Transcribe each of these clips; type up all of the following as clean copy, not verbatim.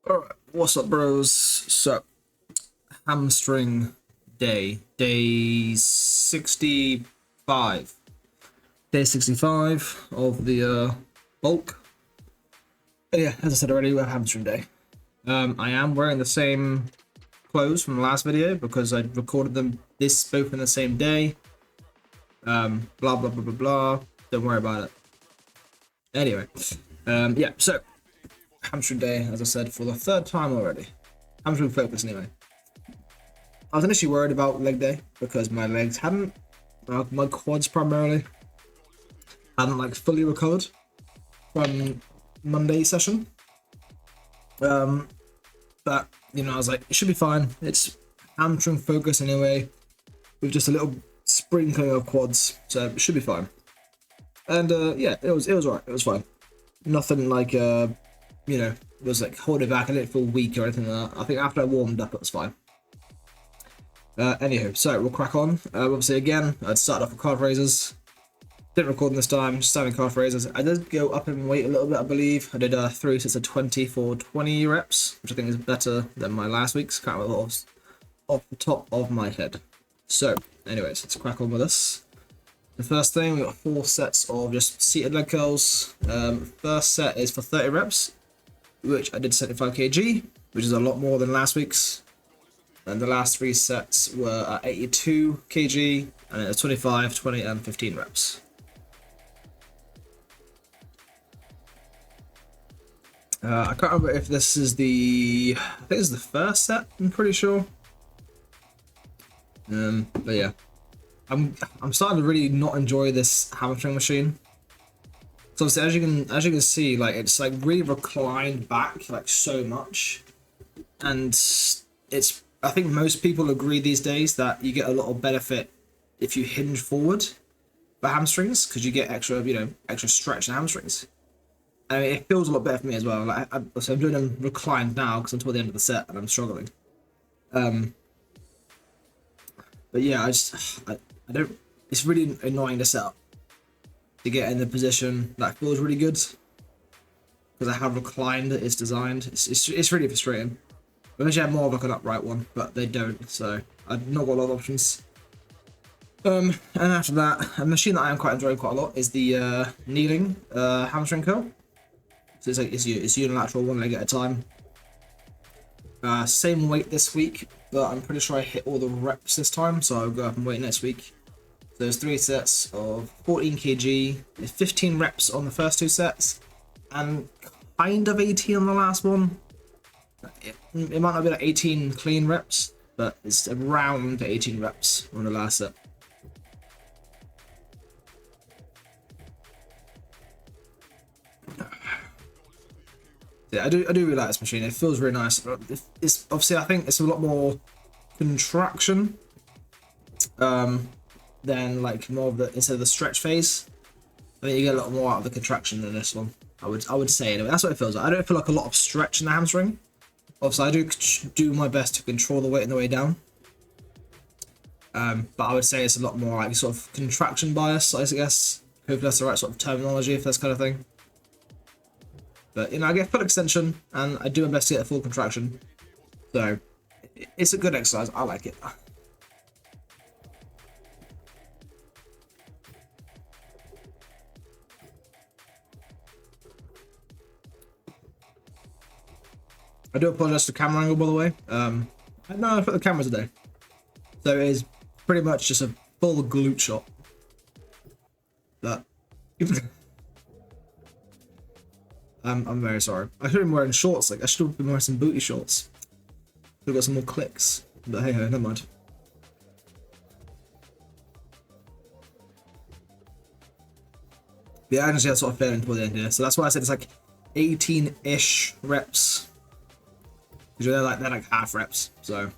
Alright, what's up, bros? So, hamstring day 65. Day 65 of the bulk. And yeah, as I said already, we have hamstring day. I am wearing the same clothes from the last video because I recorded them both in the same day. Blah blah blah blah blah. Don't worry about it. Anyway, yeah, so hamstring day, as I said, for the third time already. Hamstring focus anyway. I was initially worried about leg day because my legs hadn't, my quads primarily, hadn't like fully recovered from Monday session. But you know, I was like, it should be fine. It's hamstring focus anyway, with just a little sprinkling of quads, so it should be fine. And yeah, it was alright. It was fine. Nothing like you know, was like holding back. I didn't feel weak or anything like that. I think after I warmed up, it was fine. Anywho, so we'll crack on. Obviously, again, I'd started off with calf raises. Didn't record them this time, just starting calf raises. I did go up in weight a little bit, I believe. I did 3 sets of 20 for 20 reps, which I think is better than my last week's. Can't remember what off the top of my head. So, anyways, let's crack on with this. The first thing, we got 4 sets of just seated leg curls. First set is for 30 reps, which I did 75 kg, which is a lot more than last week's. And the last 3 sets were at 82 kg, and it was 25, 20, and 15 reps. I can't remember if this is I think it's the first set, I'm pretty sure. But yeah. I'm starting to really not enjoy this hamstring machine. So obviously, as you can see, like it's like really reclined back like so much, and it's, I think most people agree these days that you get a lot of benefit if you hinge forward for hamstrings because you get extra, you know, extra stretch in hamstrings. I mean, it feels a lot better for me as well. Like so I'm doing them reclined now because I'm toward the end of the set and I'm struggling. But yeah, I don't. It's really annoying to set up to get in the position that feels really good because I have reclined it's designed. It's really frustrating. I wish I had more of like an upright one, but they don't, so I've not got a lot of options. And after that, a machine that I am quite enjoying quite a lot is the kneeling hamstring curl. So it's like it's unilateral, one leg at a time. Same weight this week, but I'm pretty sure I hit all the reps this time, so I'll go up and weight next week. So there's 3 sets of 14 kg, 15 reps on the first 2 sets, and kind of 18 on the last one. It might not be like 18 clean reps, but it's around 18 reps on the last set. Yeah, I do really like this machine. It feels really nice. It's obviously, I think it's a lot more contraction than like more of the, instead of the stretch phase. I think you get a lot more out of the contraction than this one. I would say anyway. That's what it feels like. I don't feel like a lot of stretch in the hamstring. Obviously, I do my best to control the weight on the way down. But I would say it's a lot more like sort of contraction bias, I guess. Hopefully that's the right sort of terminology for this kind of thing. But you know, I get full extension and I do my best to get a full contraction. So it's a good exercise. I like it. I do apologize for the camera angle, by the way. I put the camera today, so it is pretty much just a full glute shot. But I'm very sorry. I should have been wearing shorts. Like I should have been wearing some booty shorts. Should have got some more clicks. But hey ho, never mind. Yeah, I actually had sort of feeling toward the end here, so that's why I said it's like 18-ish reps. Because they're like half reps. So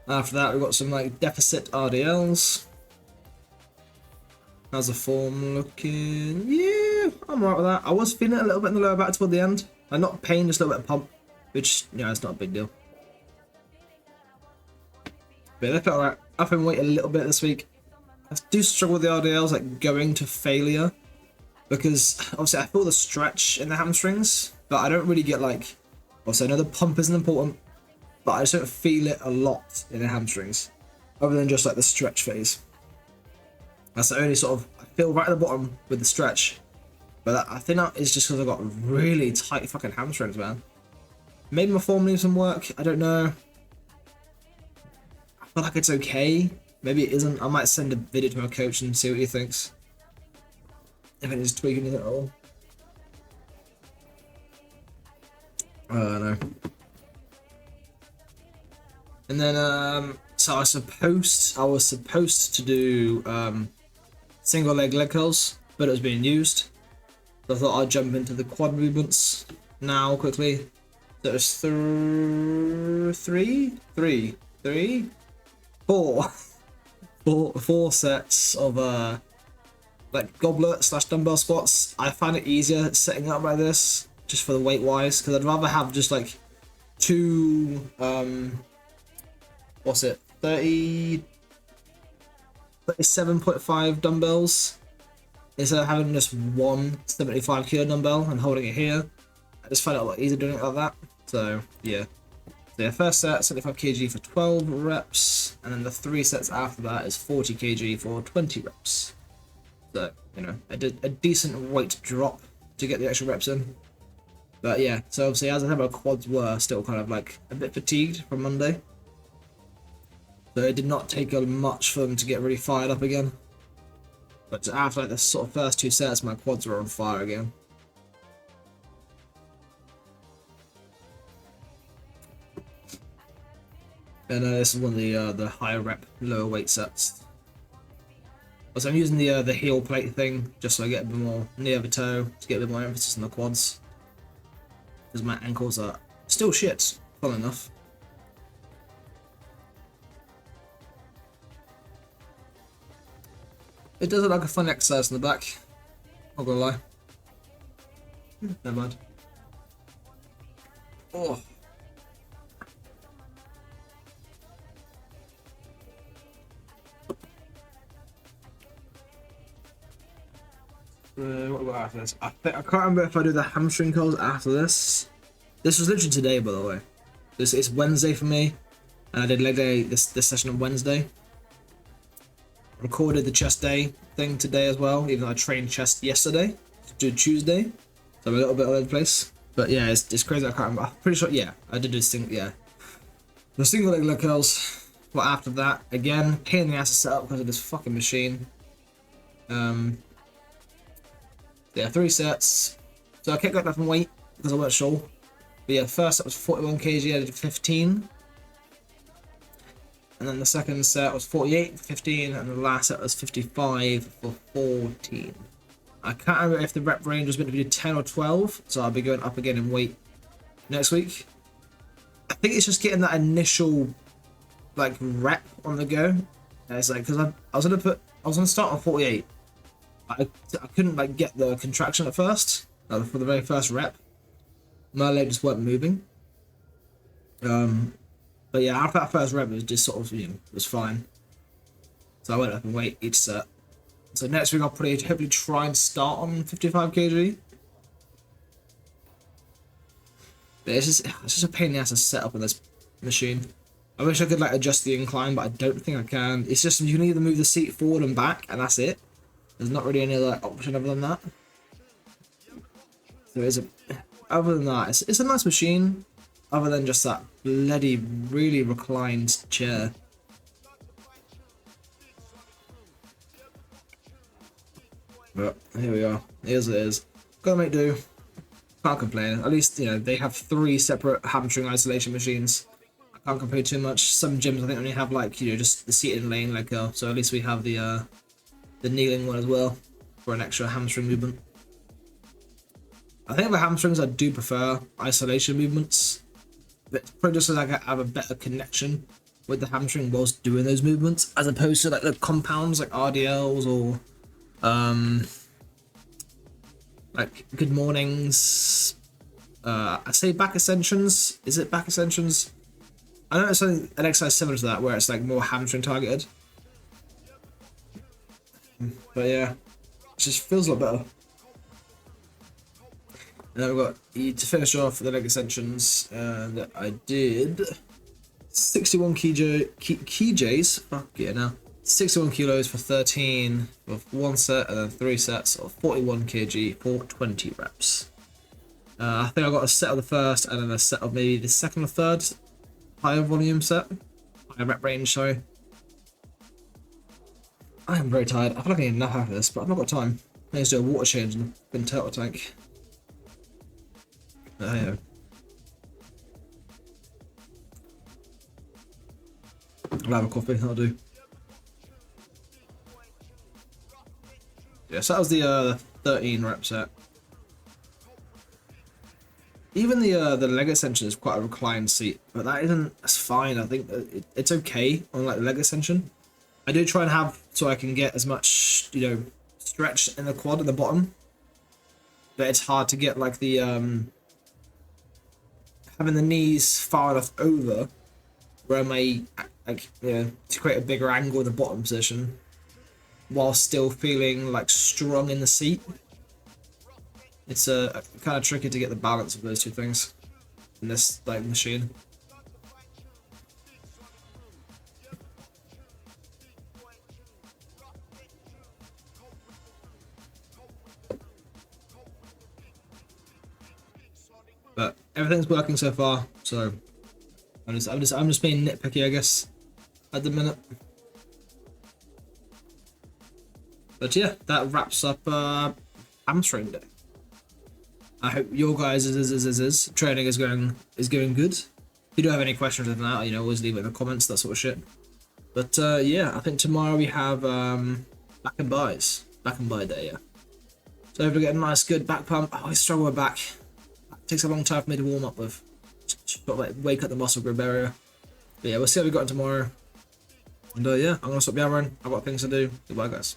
after that, we've got some like deficit RDLs. How's the form looking? Yeah, I'm alright with that. I was feeling it a little bit in the lower back toward the end. Like not pain, just a little bit of pump, which, you know, it's not a big deal. But they felt alright. Up in weight a little bit this week. I do struggle with the RDLs, like going to failure, because obviously I feel the stretch in the hamstrings, but I don't really get like Also, I know the pump isn't important, but I just don't feel it a lot in the hamstrings, other than just like the stretch phase. That's the only sort of, I feel right at the bottom with the stretch, but I think that is just because I've got really tight fucking hamstrings, man. Maybe my form needs some work, I don't know. I feel like it's okay. Maybe it isn't. I might send a video to my coach and see what he thinks. If it is tweaking it at all. I don't know. And then, so I was supposed to do single leg curls, but it was being used. So I thought I'd jump into the quad movements now quickly. So it was four sets of like goblet / dumbbell squats. I find it easier setting up like this, just for the weight wise, because I'd rather have just like two what's it, 37.5 dumbbells instead of having just one 75 kilo dumbbell and holding it here. I just find it a lot easier doing it like that. So yeah. So yeah, first set 75 kg for 12 reps, and then the 3 sets after that is 40 kg for 20 reps. So, you know, I did a decent weight drop to get the extra reps in. But yeah, so obviously as I said, my quads were still kind of like a bit fatigued from Monday. So it did not take much for them to get really fired up again. But after like the sort of first 2 sets, my quads were on fire again. And this is one of the higher rep, lower weight sets. So I'm using the heel plate thing just so I get a bit more near the toe to get a bit more emphasis on the quads. Because my ankles are still shit, fun enough. It does look like a fun exercise in the back. Not gonna lie. Never mind. Oh. What about after this? I can't remember if I do the hamstring curls after this. This was literally today, by the way. It's Wednesday for me, and I did leg day this session on Wednesday. Recorded the chest day thing today as well, even though I trained chest yesterday to do Tuesday, so I'm a little bit all over the place. But yeah, it's crazy. I can't remember. I'm pretty sure. Yeah, I did do the single leg curls. But after that, again, pain in the ass to set up because of this fucking machine. Yeah, 3 sets. So I kept going back from weight because I weren't sure. But yeah, first set was 41 kg, I did 15. And then the second set was 48 for 15, and the last set was 55 for 14. I can't remember if the rep range was meant to be 10 or 12, so I'll be going up again in weight next week. I think it's just getting that initial like rep on the go. And it's like, because I was gonna start on 48. I couldn't like get the contraction at first for the very first rep. My legs just weren't moving. But yeah, after that first rep, it was just sort of, it was fine. So I went up in weight each set. So next week I'll probably hopefully try and start on 55 kg. But it's just a pain in the ass to set up on this machine. I wish I could like adjust the incline, but I don't think I can. It's just you can either move the seat forward and back, and that's it. There's not really any other option other than that. So other than that, it's a nice machine. Other than just that bloody, really reclined chair. But here we are. Here's it is. Gotta make do. Can't complain. At least, they have 3 separate hamstring isolation machines. I can't complain too much. Some gyms I think only have like, just the seated and laying leg curl. So at least we have the kneeling one as well for an extra hamstring movement. I think for hamstrings I do prefer isolation movements. But it's probably just so I have a better connection with the hamstring whilst doing those movements, as opposed to like the compounds like RDLs or like good mornings. I say back ascensions. Is it back ascensions? I know it's something, an exercise similar to that where it's like more hamstring targeted. But yeah, it just feels a lot better. And then we've got to finish off the leg extensions, and I did 61 kJs. Fuck yeah, now 61 kilos for 13 with one set, and then 3 sets of 41 kg for 20 reps. I think I got a set of the first, and then a set of maybe the second or third higher volume set, higher rep range. Sorry. I am very tired. I feel like I need a nap after this, but I've not got time. I need to do a water change in the turtle tank. Yeah. I'll have a coffee, that'll do. Yeah, so that was the 13 rep set. Even the leg extension is quite a reclined seat, but that's fine. I think it's okay on like the leg extension. I do try and have so I can get as much, you know, stretch in the quad at the bottom, but it's hard to get like the having the knees far enough over where my like, you know, to create a bigger angle in the bottom position while still feeling like strong in the seat. It's kind of tricky to get the balance of those two things in this like machine. But everything's working so far, so I'm just being nitpicky, I guess, at the minute. But yeah, that wraps up hamstring day. I hope your guys' training is going good. If you do have any questions on that, you know, always leave it in the comments, that sort of shit. But yeah, I think tomorrow we have back and buy day, yeah. So hopefully get a nice good back pump. I always struggle with back. It takes a long time for me to warm up with. Just got to like wake up the muscle group area. But yeah, we'll see how we got tomorrow. And yeah, I'm gonna stop yammering. I've got things to do. Goodbye, guys.